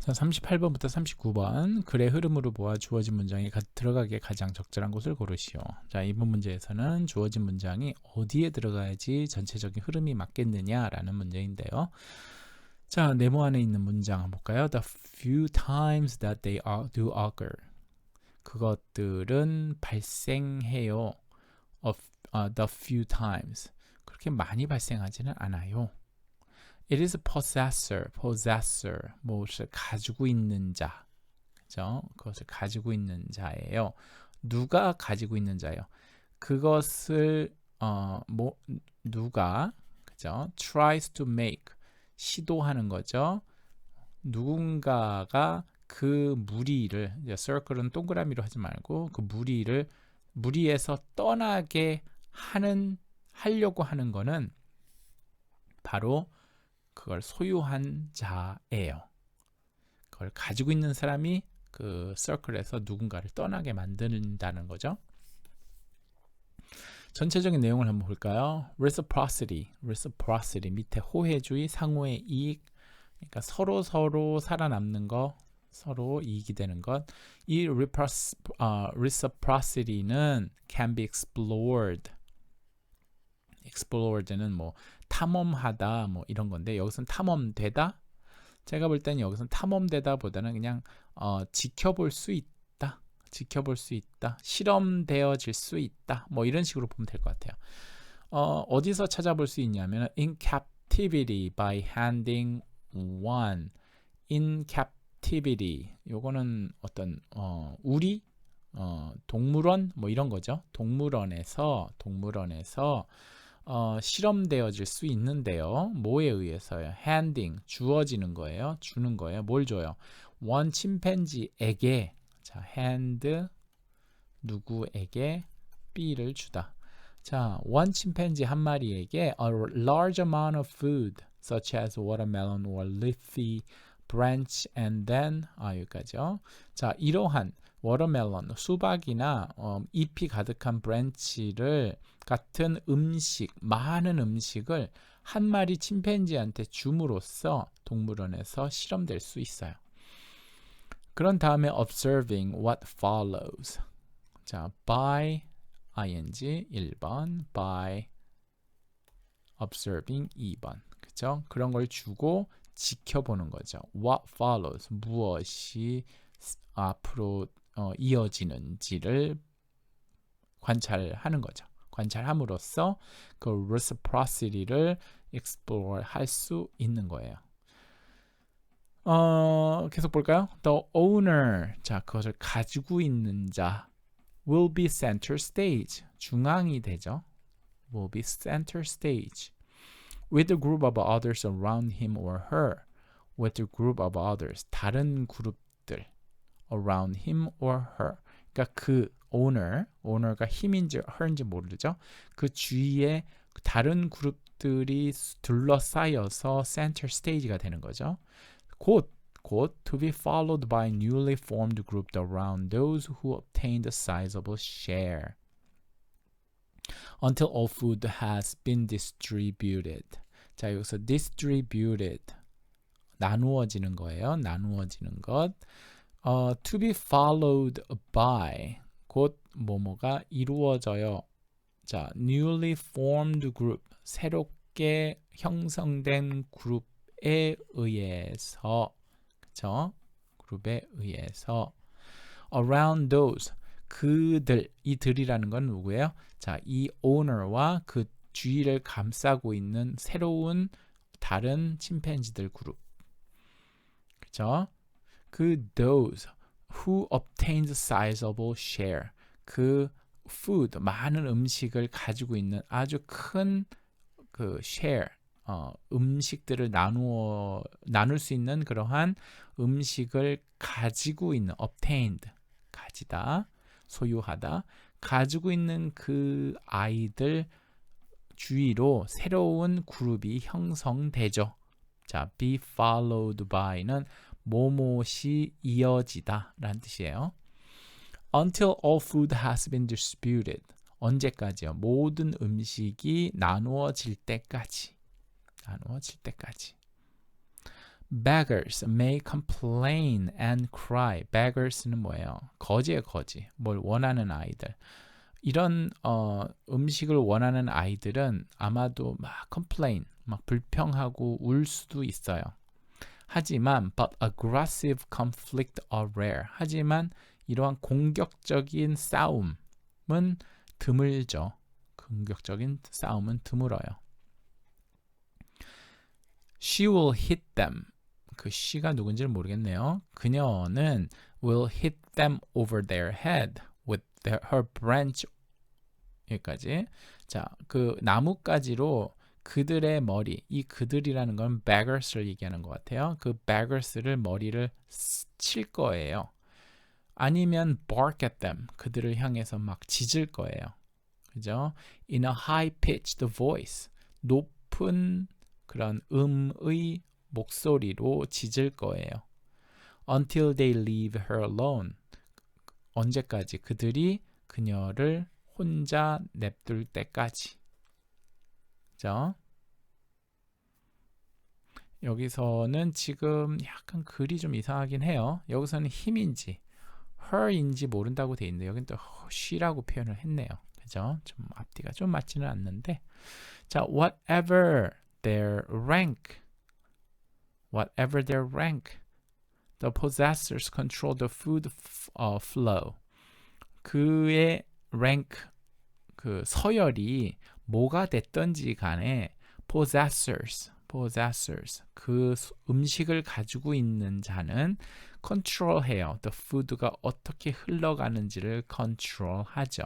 자, 38번부터 39번 글의 흐름으로 보아 주어진 문장이 들어가기에 가장 적절한 곳을 고르시오. 자, 이번 문제에서는 주어진 문장이 어디에 들어가야지 전체적인 흐름이 맞겠느냐라는 문제인데요. 자, 네모 안에 있는 문장 한번 볼까요? The few times that they do occur. 그것들은 발생해요. The few times. 그렇게 많이 발생하지는 않아요. It is a possessor, 무엇을 가지고 있는 자, 그죠? 그것을 가지고 있는 자예요. 누가 가지고 있는 자예요? 그것을 누가, 그죠? Tries to make, 시도하는 거죠. 누군가가 그 무리를, circle은 동그라미로 하지 말고 그 무리에서 떠나게 하려고 하는 거는 바로 그걸 소유한 자예요. 그걸 가지고 있는 사람이 그 서클에서 누군가를 떠나게 만든다는 거죠. 전체적인 내용을 한번 볼까요? reciprocity 밑에 호혜주의, 상호의 이익, 그러니까 서로 살아남는 거, 서로 이익이 되는 것. 이 reciprocity는 can be explored는 뭐 탐험하다 뭐 이런 건데, 여기서는 탐험되다. 제가 볼 때는 여기서는 탐험되다 보다는 그냥 지켜볼 수 있다, 실험되어질 수 있다, 뭐 이런 식으로 보면 될 것 같아요. 어디서 찾아볼 수 있냐면 in captivity by handing one. in captivity, 요거는 어떤 우리 동물원 뭐 이런 거죠. 동물원에서 실험되어질 수 있는데요. 뭐에 의해서요? handing, 주어지는 거예요. 주는 거예요. 뭘 줘요? one 침팬지에게, 자, hand, 누구에게, B를 주다. 자, one 침팬지 한 마리에게 a large amount of food, such as watermelon or leafy branch, and then, 여기까지요. 자, 이러한 워터멜론, 수박이나 잎이 가득한 브랜치를 같은 음식, 많은 음식을 한 마리 침팬지한테 줌으로써 동물원에서 실험될 수 있어요. 그런 다음에 observing what follows. 자, by ing 1번, by observing 2번. 그죠? 그런 걸 주고 지켜보는 거죠. what follows, 무엇이 앞으로 이어지는지를 관찰하는 거죠. 관찰함으로써 그 reciprocity를 explore 할 수 있는 거예요. 계속 볼까요? The owner, 자, 그것을 가지고 있는 자, will be center stage, 중앙이 되죠. will be center stage with a group of others around him or her. with a group of others, 다른 그룹들 around him or her. 그러니까 그 owner가 him인지 her인지 모르죠. 그 주위에 다른 그룹들이 둘러싸여서 center stage가 되는 거죠. 곧 to be followed by newly formed group around those who obtained a sizable share until all food has been distributed. 자, 여기서 distributed, 나누어지는 거예요. 나누어지는 것. to be followed by, 곧 뭐뭐가 이루어져요. 자, newly formed group, 새롭게 형성된 그룹에 의해서, 그쵸? 그룹에 의해서 around those, 그들, 이 들이라는 건 누구예요? 자, 이 owner와 그 주위를 감싸고 있는 새로운 다른 침팬지들 그룹, 그쵸? 그 those who obtained sizable share, 그 food, 많은 음식을 가지고 있는 아주 큰 그 share, 음식들을 나눌 수 있는 그러한 음식을 가지고 있는, obtained, 가지다, 소유하다, 가지고 있는 그 아이들 주위로 새로운 그룹이 형성되죠. 자, be followed by는 뭐뭇이 이어지다 라는 뜻이에요. Until all food has been distributed. 언제까지요? 모든 음식이 나누어질 때까지. Beggars may complain and cry. beggars는 뭐예요? 거지예요, 거지. 뭘 원하는 아이들. 이런 음식을 원하는 아이들은 아마도 막 complain, 막 불평하고 울 수도 있어요. 하지만 but aggressive conflict are rare. 하지만 이러한 공격적인 싸움은 드물죠. 공격적인 싸움은 드물어요. She will hit them. 그 she가 누군지를 모르겠네요. 그녀는 will hit them over their head with her branch. 여기까지. 자, 그 나뭇가지로 그들의 머리, 이 그들이라는 건 beggars를 얘기하는 것 같아요. 그 beggars를 머리를 칠 거예요. 아니면 bark at them, 그들을 향해서 막 짖을 거예요. 그죠? In a high-pitched voice, 높은 그런 음의 목소리로 짖을 거예요. Until they leave her alone, 언제까지? 그들이 그녀를 혼자 냅둘 때까지. 그죠? 여기서는 지금 약간 글이 좀 이상하긴 해요. 여기서는 힘인지 her인지 모른다고 돼 있는데 여긴 또 she라고 표현을 했네요. 그죠? 좀 앞뒤가 좀 맞지는 않는데. 자, whatever their rank, the possessors control the food flow. 그의 rank, 그 서열이 뭐가 됐던지 간에 possessors, 그 음식을 가지고 있는 자는 control해요. the food가 어떻게 흘러가는지를 control하죠.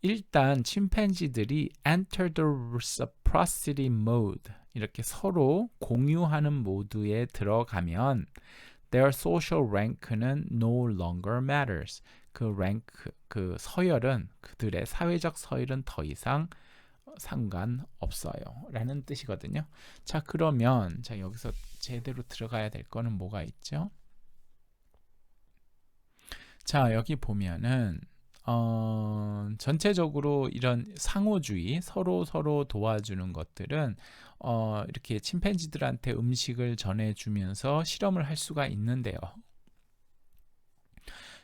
일단 침팬지들이 enter the reciprocity mode, 이렇게 서로 공유하는 모드에 들어가면 their social rank는 no longer matters. 그 rank, 그 서열은, 그들의 사회적 서열은 더 이상 상관없어요 라는 뜻이거든요. 자, 그러면 자 여기서 제대로 들어가야 될 거는 뭐가 있죠? 자, 여기 보면은 전체적으로 이런 상호주의, 서로 도와주는 것들은 이렇게 침팬지들한테 음식을 전해주면서 실험을 할 수가 있는데요.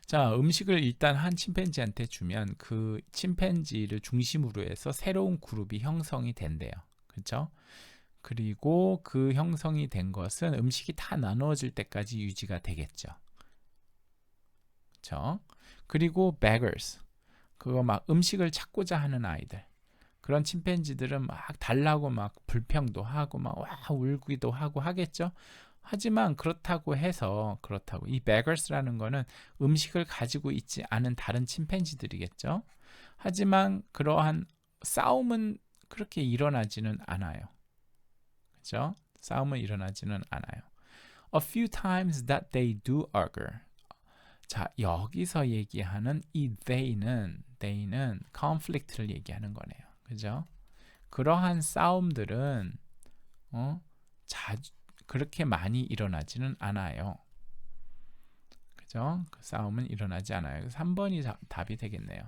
자, 음식을 일단 한 침팬지한테 주면 그 침팬지를 중심으로 해서 새로운 그룹이 형성이 된대요. 그렇죠? 그리고 그 형성이 된 것은 음식이 다 나누어질 때까지 유지가 되겠죠. 그렇죠? 그리고 beggars, 그거 막 음식을 찾고자 하는 아이들, 그런 침팬지들은 막 달라고 막 불평도 하고 막 와 울기도 하고 하겠죠. 하지만 그렇다고 해서 이 beggars라는 거는 음식을 가지고 있지 않은 다른 침팬지들이겠죠. 하지만 그러한 싸움은 그렇게 일어나지는 않아요. 그렇죠? 싸움은 일어나지는 않아요. A few times that they do argue. 자, 여기서 얘기하는 이 they는 conflict를 얘기하는 거네요. 그죠? 그러한 싸움들은 자주 그렇게 많이 일어나지는 않아요. 그죠? 그 싸움은 일어나지 않아요. 그래서 3번이 답이 되겠네요.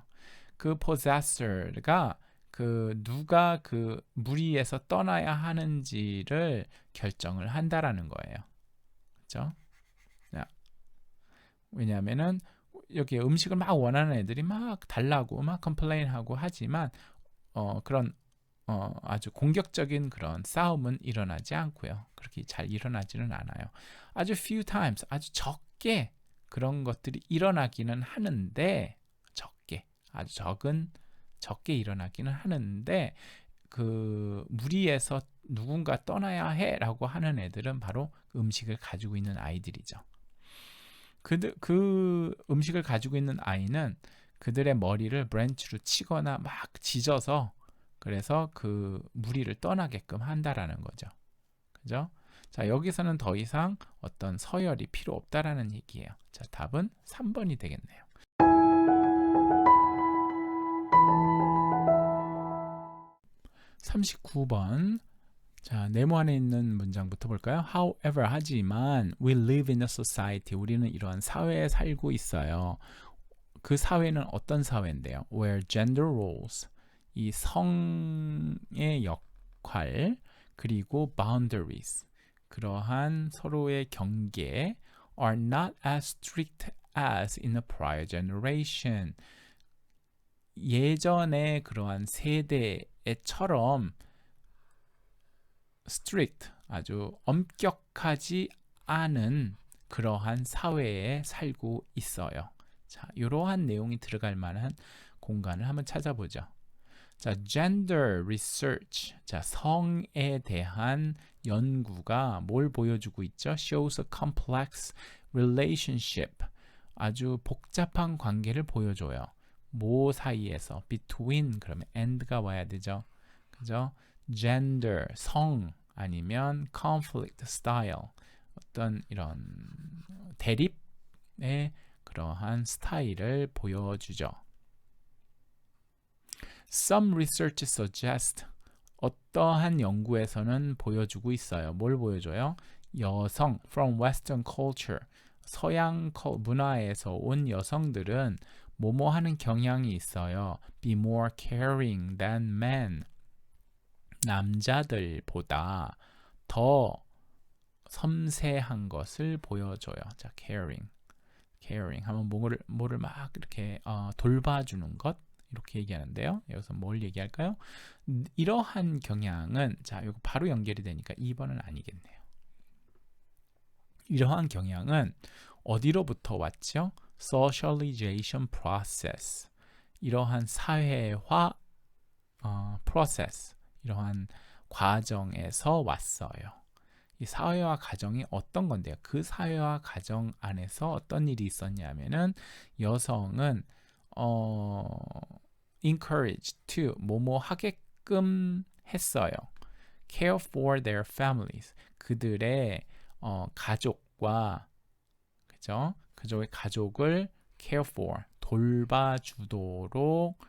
그 possessor가 그 누가 그 무리에서 떠나야 하는지를 결정을 한다라는 거예요. 그죠? 왜냐하면은 여기 음식을 막 원하는 애들이 막 달라고 막 컴플레인하고 하지만 그런 아주 공격적인 그런 싸움은 일어나지 않고요. 그렇게 잘 일어나지는 않아요. 아주 few times, 아주 적게 그런 것들이 일어나기는 하는데 아주 적게 일어나기는 하는데 그 무리에서 누군가 떠나야 해라고 하는 애들은 바로 음식을 가지고 있는 아이들이죠. 그 음식을 가지고 있는 아이는 그들의 머리를 브랜치로 치거나 막 짖어서 그래서 그 무리를 떠나게끔 한다라는 거죠. 그죠? 자, 여기서는 더 이상 어떤 서열이 필요 없다라는 얘기예요. 자, 답은 3번이 되겠네요. 39번. 자, 네모 안에 있는 문장부터 볼까요? However, 하지만 we live in a society. 우리는 이러한 사회에 살고 있어요. 그 사회는 어떤 사회인데요? Where gender roles, 이 성의 역할, 그리고 boundaries, 그러한 서로의 경계 are not as strict as in a prior generation. 예전의 그러한 세대처럼 strict, 아주 엄격하지 않은 그러한 사회에 살고 있어요. 자, 이러한 내용이 들어갈 만한 공간을 한번 찾아보죠. 자, gender research. 자, 성에 대한 연구가 뭘 보여주고 있죠? shows a complex relationship. 아주 복잡한 관계를 보여줘요. 뭐 사이에서 between, 그러면 and가 와야 되죠. 그죠? gender, 성, 아니면 conflict style, 어떤 이런 대립의 그러한 스타일을 보여주죠. Some research suggests, 어떠한 연구에서는 보여주고 있어요. 뭘 보여줘요? 여성 from Western culture, 서양 문화에서 온 여성들은 뭐뭐 하는 경향이 있어요. Be more caring than men. 남자들보다 더 섬세한 것을 보여줘요. 자, caring 하면 뭐를 막 이렇게 돌봐주는 것, 이렇게 얘기하는데요. 여기서 뭘 얘기할까요? 이러한 경향은, 자, 이거 바로 연결이 되니까 2번은 아니겠네요. 이러한 경향은 어디로부터 왔죠? Socialization process. 이러한 사회화 process, 이러한 과정에서 왔어요. 이 사회화 과정이 어떤 건데요? 그 사회화 과정 안에서 어떤 일이 있었냐면은 여성은 encouraged to 뭐뭐 하게끔 했어요. care for their families. 그들의 가족과, 그죠? 그들의 가족을 care for, 돌봐주도록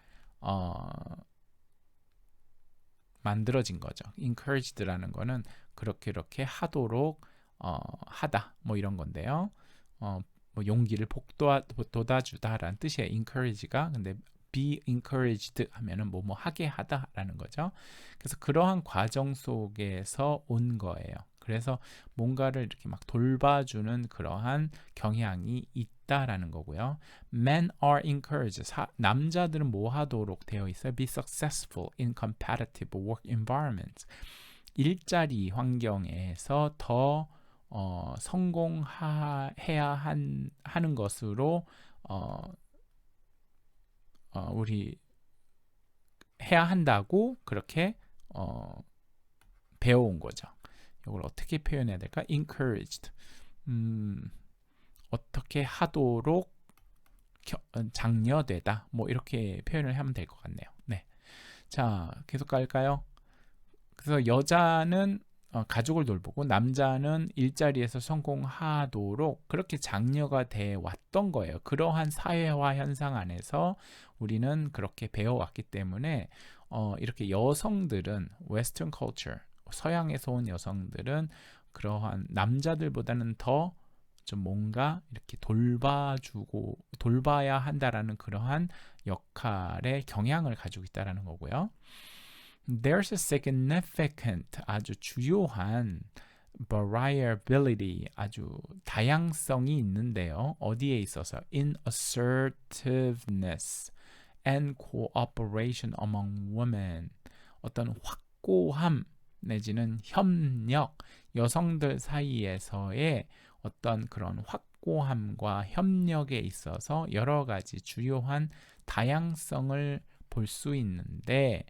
만들어진 거죠. encouraged라는 거는 그렇게 하도록 하다, 뭐 이런 건데요. 뭐 용기를 돋아주다라는 뜻이에요. encourage가. 근데 be encouraged 하면은 뭐뭐 하게 하다라는 거죠. 그래서 그러한 과정 속에서 온 거예요. 그래서 뭔가를 이렇게 막 돌봐주는 그러한 경향이 있다라는 거고요. Men are encouraged. 남자들은 뭐 하도록 되어 있어요? Be successful in competitive work environments. 일자리 환경에서 더 성공해야 하는 것으로 우리 해야 한다고 그렇게 배워온 거죠. 이걸 어떻게 표현해야 될까? encouraged. 어떻게 하도록 장려되다. 뭐 이렇게 표현을 하면 될 것 같네요. 네. 자, 계속 갈까요? 그래서 여자는 가족을 돌보고 남자는 일자리에서 성공하도록 그렇게 장려가 돼 왔던 거예요. 그러한 사회화 현상 안에서 우리는 그렇게 배워왔기 때문에 이렇게 여성들은 Western culture, 서양에서 온 여성들은 그러한 남자들보다는 더 좀 뭔가 이렇게 돌봐야 한다라는 그러한 역할의 경향을 가지고 있다라는 거고요. There's a significant, 아주 주요한 variability, 아주 다양성이 있는데요. 어디에 있어서? In assertiveness and cooperation among women. 어떤 확고함 내지는 협력, 여성들 사이에서의 어떤 그런 확고함과 협력에 있어서 여러 가지 주요한 다양성을 볼 수 있는데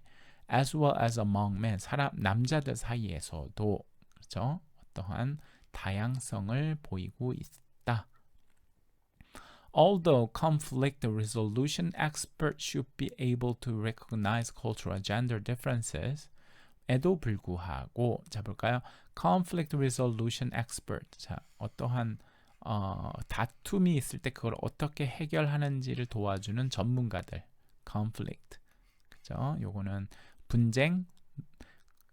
as well as among men, 남자들 사이에서도, 그렇죠? 어떠한 다양성을 보이고 있다. Although conflict resolution experts should be able to recognize cultural gender differences, 에도 불구하고, 자 볼까요? conflict resolution expert, 자 어떠한 다툼이 있을 때 그걸 어떻게 해결하는지를 도와주는 전문가들, conflict, 그죠? 요거는 분쟁,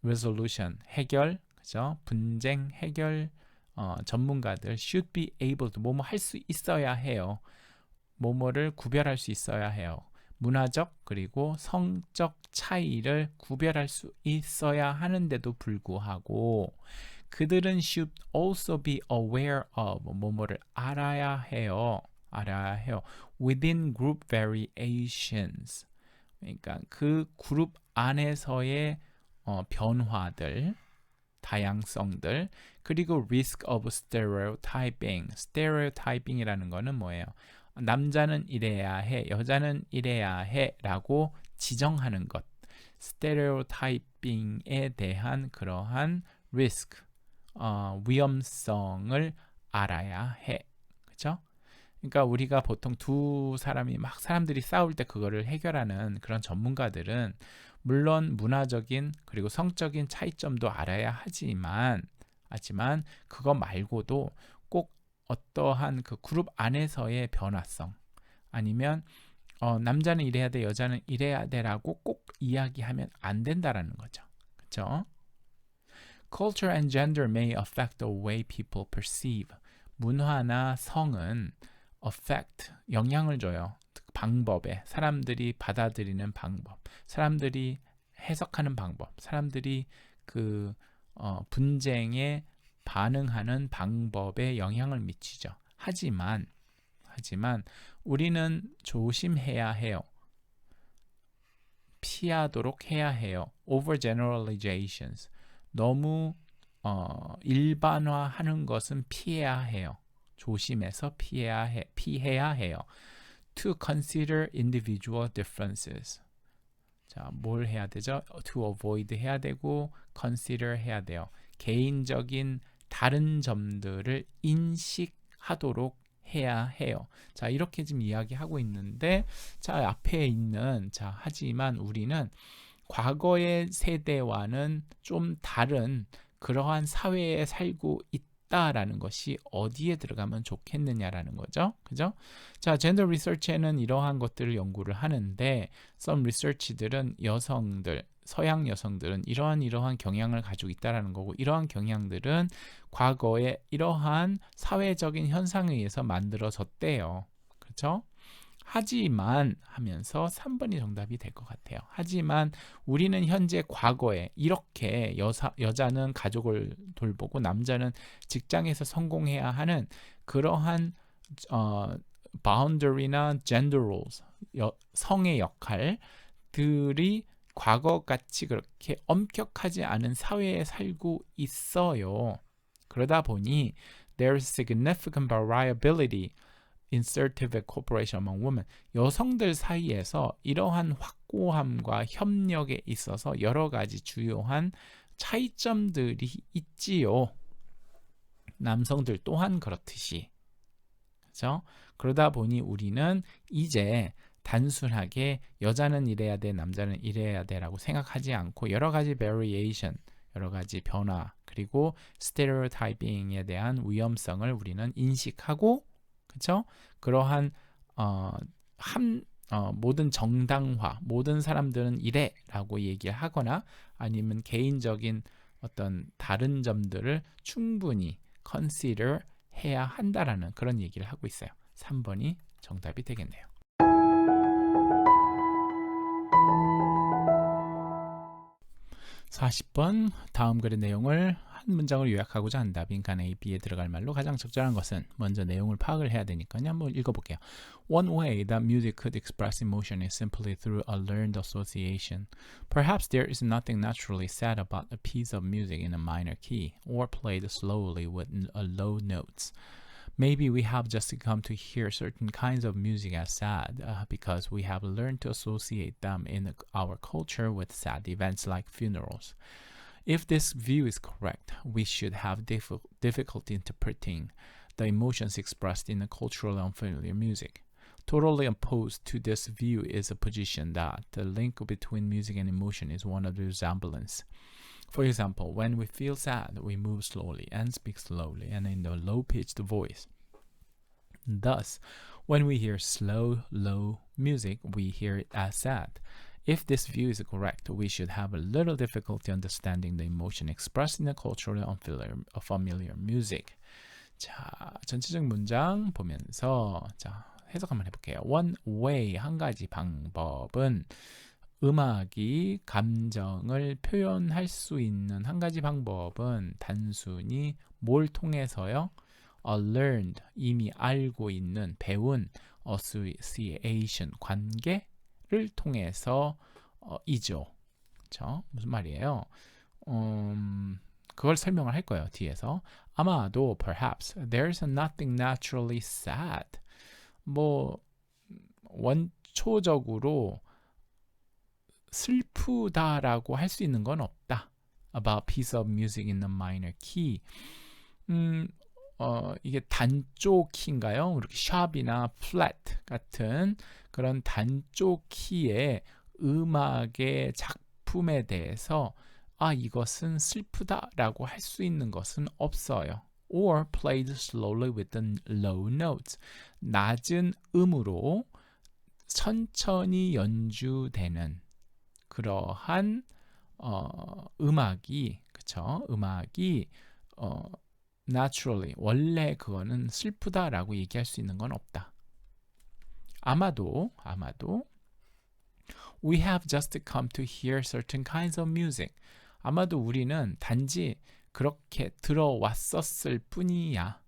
resolution, 해결, 그죠? 분쟁 해결 전문가들 should be able to 뭐뭐 할 수 있어야 해요. 뭐뭐를 구별할 수 있어야 해요. 문화적 그리고 성적 차이를 구별할 수 있어야 하는데도 불구하고 그들은 should also be aware of 뭐뭐를 알아야 해요. within group variations. 그러니까 그 그룹 안에서의 변화들, 다양성들, 그리고 risk of stereotyping. stereotyping이라는 거는 뭐예요? 남자는 이래야 해, 여자는 이래야 해 라고 지정하는 것. stereotyping에 대한 그러한 risk, 위험성을 알아야 해. 그렇죠? 그러니까 우리가 보통 두 사람이 막 사람들이 싸울 때 그거를 해결하는 그런 전문가들은 물론 문화적인 그리고 성적인 차이점도 알아야 하지만 그거 말고도 꼭 어떠한 그 그룹 안에서의 변화성 아니면 남자는 이래야 돼, 여자는 이래야 돼라고 꼭 이야기하면 안 된다라는 거죠. 그렇죠? Culture and gender may affect the way people perceive. 문화나 성은 affect, 영향을 줘요. 방법에, 사람들이 받아들이는 방법, 사람들이 해석하는 방법, 사람들이 그 분쟁에 반응하는 방법에 영향을 미치죠. 하지만 우리는 조심해야 해요. 피하도록 해야 해요. overgeneralizations. 너무 일반화하는 것은 피해야 해요. 조심해서 피해야 해요. To consider individual differences. 자, 뭘 해야 되죠? To avoid 해야 되고 consider 해야 돼요. 개인적인 다른 점들을 인식하도록 해야 해요. 자, 이렇게 지금 이야기하고 있는데, 자, 앞에 있는, 자, 하지만 우리는 과거의 세대와는 좀 다른 그러한 사회에 살고 있다라는 것이 어디에 들어가면 좋겠느냐라는 거죠. 그죠? 자, 젠더 리서치에는 이러한 것들을 연구를 하는데, some research들은 여성들, 서양 여성들은 이러한 경향을 가지고 있다라는 거고, 이러한 경향들은 과거에 이러한 사회적인 현상에 의해서 만들어졌대요. 그렇죠? 하지만 하면서 3번이 정답이 될 것 같아요. 하지만 우리는 현재 과거에 이렇게 여자는 가족을 돌보고 남자는 직장에서 성공해야 하는 그러한 boundary나 gender roles, 성의 역할들이 과거같이 그렇게 엄격하지 않은 사회에 살고 있어요. 그러다 보니 there is significant variability insertive cooperation among women. 여성들 사이에서 이러한 확고함과 협력에 있어서 여러 가지 주요한 차이점들이 있지요. 남성들 또한 그렇듯이. 그렇죠? 그러다 보니 우리는 이제 단순하게 여자는 이래야 돼, 남자는 이래야 돼라고 생각하지 않고 여러 가지 variation, 여러 가지 변화, 그리고 stereotyping에 대한 위험성을 우리는 인식하고 그렇죠? 그러한 모든 정당화, 모든 사람들은 이래라고 얘기를 하거나 아니면 개인적인 어떤 다른 점들을 충분히 consider 해야 한다라는 그런 얘기를 하고 있어요. 3번이 정답이 되겠네요. 40번 다음 글의 내용을 한 문장으로 요약하고자 한다. 빈칸 A, B에 들어갈 말로 가장 적절한 것은 먼저 내용을 파악을 해야 되니까요. 한번 읽어볼게요. One way that music could express emotion is simply through a learned association. Perhaps there is nothing naturally sad about a piece of music in a minor key or played slowly with low notes. Maybe we have just come to hear certain kinds of music as sad because we have learned to associate them in our culture with sad events like funerals. If this view is correct, we should have difficulty interpreting the emotions expressed in the culturally unfamiliar music. Totally opposed to this view is a position that the link between music and emotion is one of resemblance. For example, when we feel sad, we move slowly and speak slowly and in a low-pitched voice. Thus, when we hear slow, low music, we hear it as sad. If this view is correct, we should have a little difficulty understanding the emotion expressed in the culturally unfamiliar music. 자, 전체적 문장 보면서 자, 해석 한번 해볼게요. One way, 한 가지 방법은 음악이 감정을 표현할 수 있는 한 가지 방법은 단순히 뭘 통해서요? learned, 이미 알고 있는, 배운 association, 관계를 통해서 이죠. 그렇죠? 무슨 말이에요? 그걸 설명을 할 거예요. 뒤에서. 아마도 perhaps there's nothing naturally sad. 뭐 원초적으로 슬프다라고 할 수 있는 건 없다. About piece of music in a minor key. 이게 단조 키인가요? 이렇게 샵이나 플랫 같은 그런 단조 키의 음악의 작품에 대해서 이것은 슬프다라고 할 수 있는 것은 없어요. Or played slowly with the low notes. 낮은 음으로 천천히 연주되는 그러한 음악이, 그쵸? 음악이 naturally, 원래 그거는 슬프다라고 얘기할 수 있는 건 없다. 아마도 we have just come to hear certain kinds of music. 아마도 우리는 단지 그렇게 들어왔었을 뿐이야.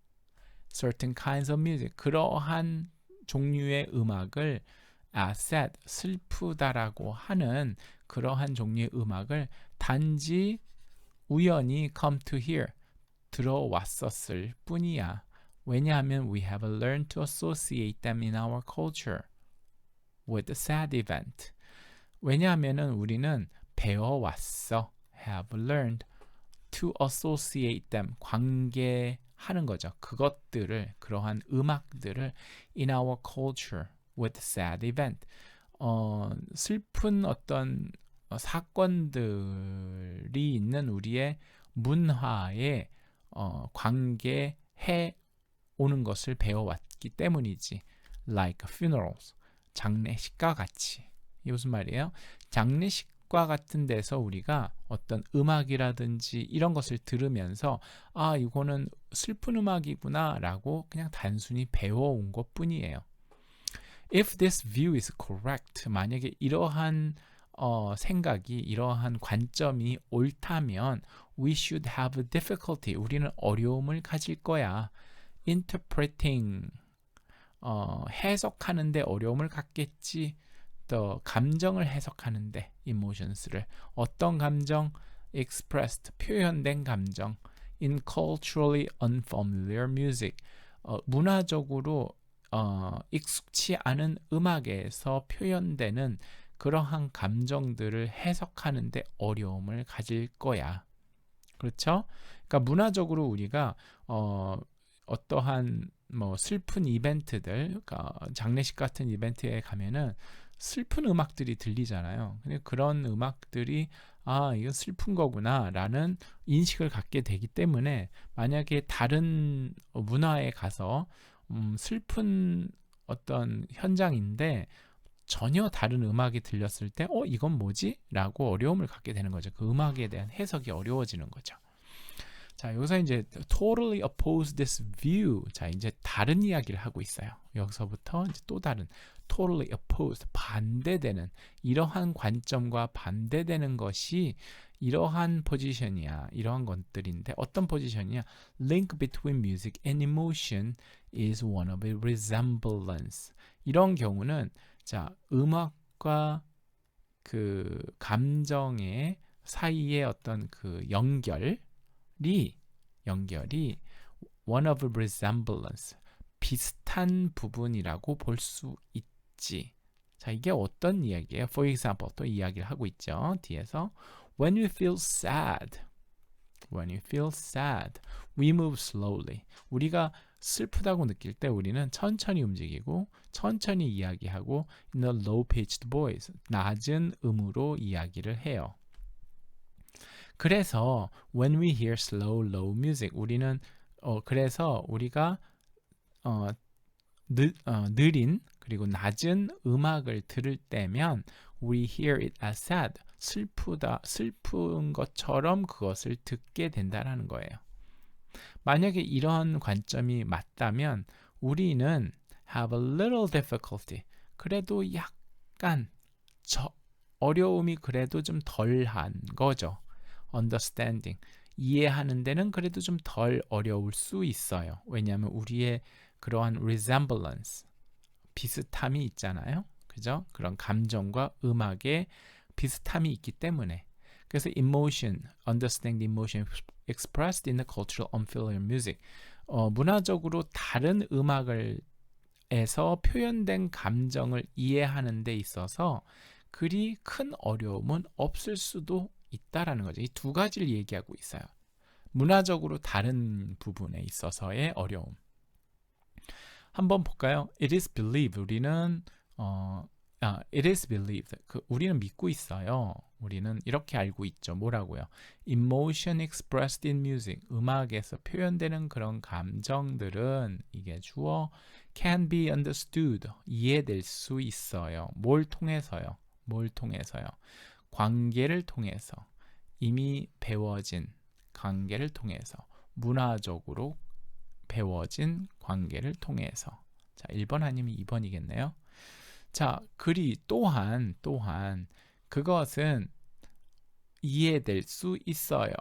certain kinds of music. 그러한 종류의 음악을 sad, 슬프다라고 하는 그러한 종류의 음악을 단지 우연히 come to hear, 들어왔었을 뿐이야. 왜냐하면 we have learned to associate them in our culture with a sad event. 왜냐하면 우리는 배워왔어. have learned to associate them, 관계하는 거죠. 그것들을, 그러한 음악들을 in our culture with a sad event. 슬픈 어떤 사건들이 있는 우리의 문화에 관계해 오는 것을 배워왔기 때문이지. Like funerals, 장례식과 같이. 이게 무슨 말이에요? 장례식과 같은 데서 우리가 어떤 음악이라든지 이런 것을 들으면서 이거는 슬픈 음악이구나 라고 그냥 단순히 배워온 것 뿐이에요. If this view is correct, 만약에 이러한 생각이, 이러한 관점이 옳다면 we should have difficulty, 우리는 어려움을 가질 거야. Interpreting, 해석하는데 어려움을 갖겠지. 또 감정을 해석하는데, emotions를. 어떤 감정? expressed, 표현된 감정. in culturally unfamiliar music, 문화적으로 익숙치 않은 음악에서 표현되는 그러한 감정들을 해석하는데 어려움을 가질 거야. 그렇죠? 그러니까 문화적으로 우리가 어떠한 슬픈 이벤트들, 그러니까 장례식 같은 이벤트에 가면은 슬픈 음악들이 들리잖아요. 근데 그런 음악들이 이건 슬픈 거구나 라는 인식을 갖게 되기 때문에 만약에 다른 문화에 가서 슬픈 어떤 현장인데 전혀 다른 음악이 들렸을 때 이건 뭐지? 라고 어려움을 갖게 되는 거죠. 그 음악에 대한 해석이 어려워지는 거죠. 자, 여기서 이제 totally oppose this view. 자, 이제 다른 이야기를 하고 있어요. 여기서부터 이제 또 다른 totally opposed, 반대되는 이러한 관점과 반대되는 것이 이러한 포지션이야. 이러한 것들인데 어떤 포지션이야? Link between music and emotion is one of a resemblance. 이런 경우는 자, 음악과 그 감정의 사이의 어떤 그 연결이 one of a resemblance, 비슷한 부분이라고 볼 수 있지. 자, 이게 어떤 이야기예요? For example, 또 이야기를 하고 있죠. 뒤에서 when you feel sad, we move slowly. 우리가 슬프다고 느낄 때 우리는 천천히 움직이고 천천히 이야기하고 in a low-pitched voice, 낮은 음으로 이야기를 해요. 그래서 when we hear slow, low music, 우리는 그래서 우리가 느린 그리고 낮은 음악을 들을 때면 we hear it as sad, 슬픈 것처럼 그것을 듣게 된다라는 거예요. 만약에 이런 관점이 맞다면 우리는 have a little difficulty. 그래도 약간 어려움이 그래도 좀 덜한 거죠. understanding. 이해하는 데는 그래도 좀 덜 어려울 수 있어요. 왜냐하면 우리의 그러한 resemblance, 비슷함이 있잖아요. 그죠? 그런 감정과 음악의 비슷함이 있기 때문에. 그래서 emotion, understand the emotion expressed in the cultural unfamiliar music. 문화적으로 다른 음악을 에서 표현된 감정을 이해하는 데 있어서 그리 큰 어려움은 없을 수도 있다라는 거죠. 이 두 가지를 얘기하고 있어요. 문화적으로 다른 부분에 있어서의 어려움. 한번 볼까요? It is believed. 우리는 it is believed. 우리는 믿고 있어요. 우리는 이렇게 알고 있죠. 뭐라고요? Emotion expressed in music. 음악에서 표현되는 그런 감정들은 이게 주어 can be understood. 이해될 수 있어요. 뭘 통해서요? 뭘 통해서요? 관계를 통해서. 이미 배워진 관계를 통해서. 문화적으로 배워진 관계를 통해서. 자, 1번 아니면 2번이겠네요. 자, 그리 또한 그것은 이해될 수 있어요.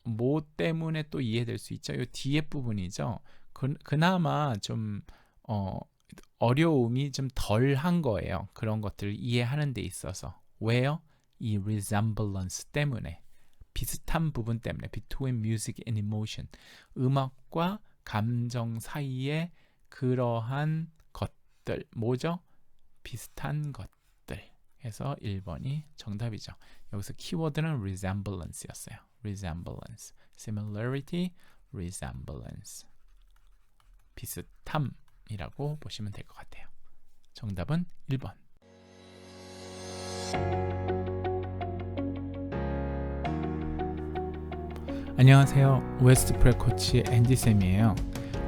뭐 때문에 또 이해될 수 있죠? 이 뒤에 부분이죠. 그나마 좀 어려움이 좀 덜한 거예요. 그런 것들을 이해하는 데 있어서. 왜요? 이 resemblance 때문에. 비슷한 부분 때문에. Between music and emotion. 음악과 감정 사이에 그러한 것들. 뭐죠? 비슷한 것들. 해서 1번이 정답이죠. 여기서 키워드는 resemblance였어요. resemblance. similarity, resemblance. 비슷함이라고 보시면 될 것 같아요. 정답은 1번. 안녕하세요. 웨스트프랩 코치 앤디쌤이에요.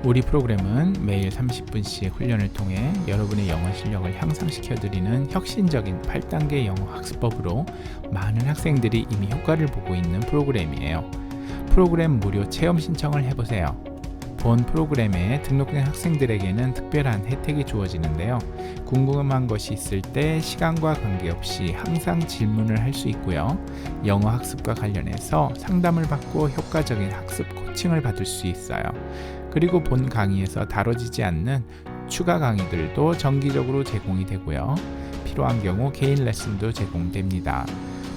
우리 프로그램은 매일 30분씩 훈련을 통해 여러분의 영어 실력을 향상시켜드리는 혁신적인 8단계 영어 학습법으로 많은 학생들이 이미 효과를 보고 있는 프로그램이에요. 프로그램 무료 체험 신청을 해보세요. 본 프로그램에 등록된 학생들에게는 특별한 혜택이 주어지는데요. 궁금한 것이 있을 때 시간과 관계없이 항상 질문을 할 수 있고요. 영어 학습과 관련해서 상담을 받고 효과적인 학습 코칭을 받을 수 있어요. 그리고 본 강의에서 다뤄지지 않는 추가 강의들도 정기적으로 제공이 되고요. 필요한 경우 개인 레슨도 제공됩니다.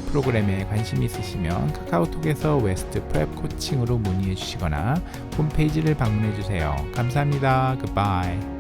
프로그램에 관심이 있으시면 카카오톡에서 웨스트프랩 코칭으로 문의해 주시거나 홈페이지를 방문해 주세요. 감사합니다. Goodbye.